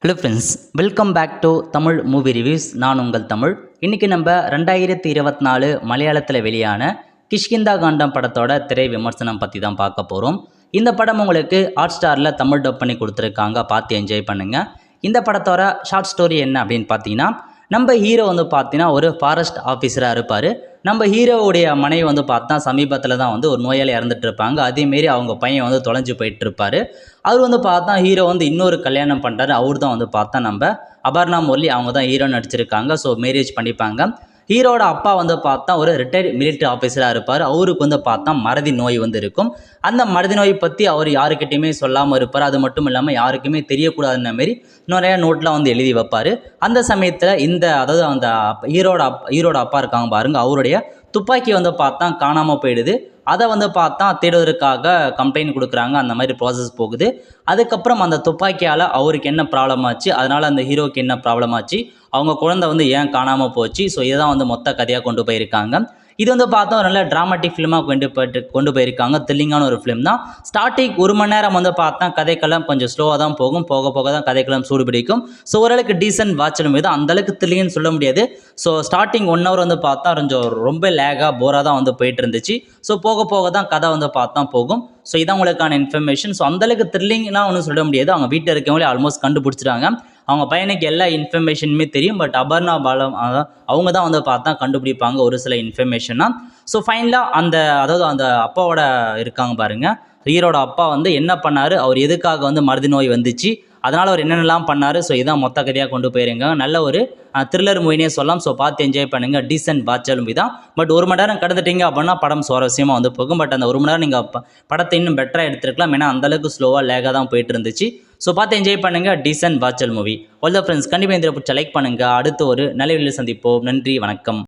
Hello friends, welcome back to Tamil movie reviews. நான் உங்கள் தமிழ். இன்றைக்கி நம்ம 2024 மலையாளத்தில் வெளியான கிஷ்கிந்தா காண்டம் படத்தோட திரை விமர்சனம் பற்றி தான் பார்க்க போகிறோம். இந்த படம் உங்களுக்கு ஹாட் ஸ்டாரில் தமிழ் டப் பண்ணி கொடுத்துருக்காங்க, பார்த்து என்ஜாய் பண்ணுங்கள். இந்த படத்தோட ஷார்ட் ஸ்டோரி என்ன அப்படின்னு பார்த்தீங்கன்னா, நம்ம ஹீரோ பார்த்தீங்கன்னா ஒரு ஃபாரஸ்ட் ஆஃபீஸராக இருப்பார். நம்ம ஹீரோவுடைய மனைவி பார்த்தா சமீபத்தில் தான் ஒரு நோயால் இறந்துட்டு இருப்பாங்க. அதேமாரி அவங்க பையன் தொலைஞ்சு போயிட்டு இருப்பார். அவர் பார்த்தா ஹீரோ இன்னொரு கல்யாணம் பண்ணுறாரு. அவர் தான் பார்த்தா நம்ம அபர்ணா முரளி, அவங்க தான் ஹீரோ நடிச்சிருக்காங்க. ஸோ மேரேஜ் பண்ணிப்பாங்க. ஹீரோட அப்பா பார்த்தா ஒரு ரிட்டையர்ட் மிலிட்ரி ஆஃபீஸராக இருப்பார். அவருக்கு பார்த்தா மறதி நோய் இருக்கும். அந்த மறதி நோய் பற்றி அவர் யாருக்கிட்டையுமே சொல்லாமல் இருப்பார். அது மட்டும் இல்லாமல் யாருக்குமே தெரியக்கூடாதுன்ன மாரி நிறையா நோட்லாம் எழுதி வைப்பார். அந்த சமயத்தில் அதாவது அந்த ஹீரோட அப்பா இருக்காங்க பாருங்க, அவருடைய துப்பாக்கி பார்த்தா காணாமல் போயிடுது. அதை பார்த்தா தேடுவதற்காக கம்ப்ளைண்ட் கொடுக்குறாங்க. அந்த மாதிரி ப்ராசஸ் போகுது. அதுக்கப்புறம் அந்த துப்பாக்கியால் அவருக்கு என்ன ப்ராப்ளம் ஆச்சு, அதனால் அந்த ஹீரோக்கு என்ன ப்ராப்ளம் ஆச்சு, அவங்க குழந்தை ஏன் காணாமல் போச்சு. ஸோ இதை தான் மொத்த கதையாக கொண்டு போயிருக்காங்க. இது பார்த்தா ஒரு நல்ல ட்ராமாட்டிக் ஃபிலிமாக கொண்டு போயிருக்காங்க. த்ரில்லிங்கான ஒரு ஃபிலிம் தான். ஸ்டார்டிங் 1 மணி நேரம் பார்த்தா கதைக்களம் கொஞ்சம் ஸ்லோவாக தான் போகும். போக போக தான் கதைக்களம் சூடு பிடிக்கும். ஸோ ஓரளவுக்கு டீசென்ட் வாட்சலும் இது அந்தளவுக்கு த்ரில்லிங்னு சொல்ல முடியாது. ஸோ ஸ்டார்டிங் 1 ஹவர் பார்த்தா கொஞ்சம் ரொம்ப லேகாக போராக தான் போயிட்டு இருந்துச்சு. ஸோ போக போக தான் கதை பார்த்தா போகும். ஸோ இதான் உங்களுக்கான இன்ஃபர்மேஷன். ஸோ அந்தளவுக்கு த்ரில்லிங்லாம் ஒன்றும் சொல்ல முடியாது. அவங்க வீட்டில் இருக்கவங்களே ஆல்மோஸ்ட் கண்டுபிடிச்சிட்டாங்க. அவங்க பையனுக்கு எல்லா இன்ஃபர்மேஷனுமே தெரியும். பட் அபர்ணா பாலம் அவங்க தான் பார்த்தா கண்டுபிடிப்பாங்க ஒரு சில இன்ஃபர்மேஷனாக. ஸோ ஃபைனலாக அதாவது அந்த அப்பாவோட இருக்காங்க பாருங்கள், ஹீரோட அப்பா என்ன பண்ணார், அவர் எதுக்காக மறதி நோய் வந்துச்சு, அதனால் அவர் என்னென்னலாம் பண்ணார். ஸோ இதான் மொத்த கதையாக கொண்டு போயிருங்க. நல்ல ஒரு த்ரில்லர் மூவினே சொல்லலாம். ஸோ பார்த்து என்ஜாய் பண்ணுங்கள். டீசென்ட் வாட்சல் மூவி தான். பட் 1 மணி நேரம் கடந்துட்டீங்க அப்படின்னா படம் சுவாரஸ்யமாக போகும். பட் அந்த 1 மணி நேரம் நீங்கள் படத்தை இன்னும் பெட்டராக எடுத்துருக்கலாம். ஏன்னா அந்தளவுக்கு ஸ்லோவாக லேகாக தான் போயிட்டு இருந்துச்சு. ஸோ பார்த்து என்ஜாய் பண்ணுங்கள். டீசென்ட் வாட்சல் மூவி. ஆல் த ஃப்ரெண்ட்ஸ், கண்டிப்பாக இந்த பிடிச்ச லைக் பண்ணுங்கள். அடுத்து ஒரு நல்ல வீடியோவில் சந்திப்போம். நன்றி, வணக்கம்.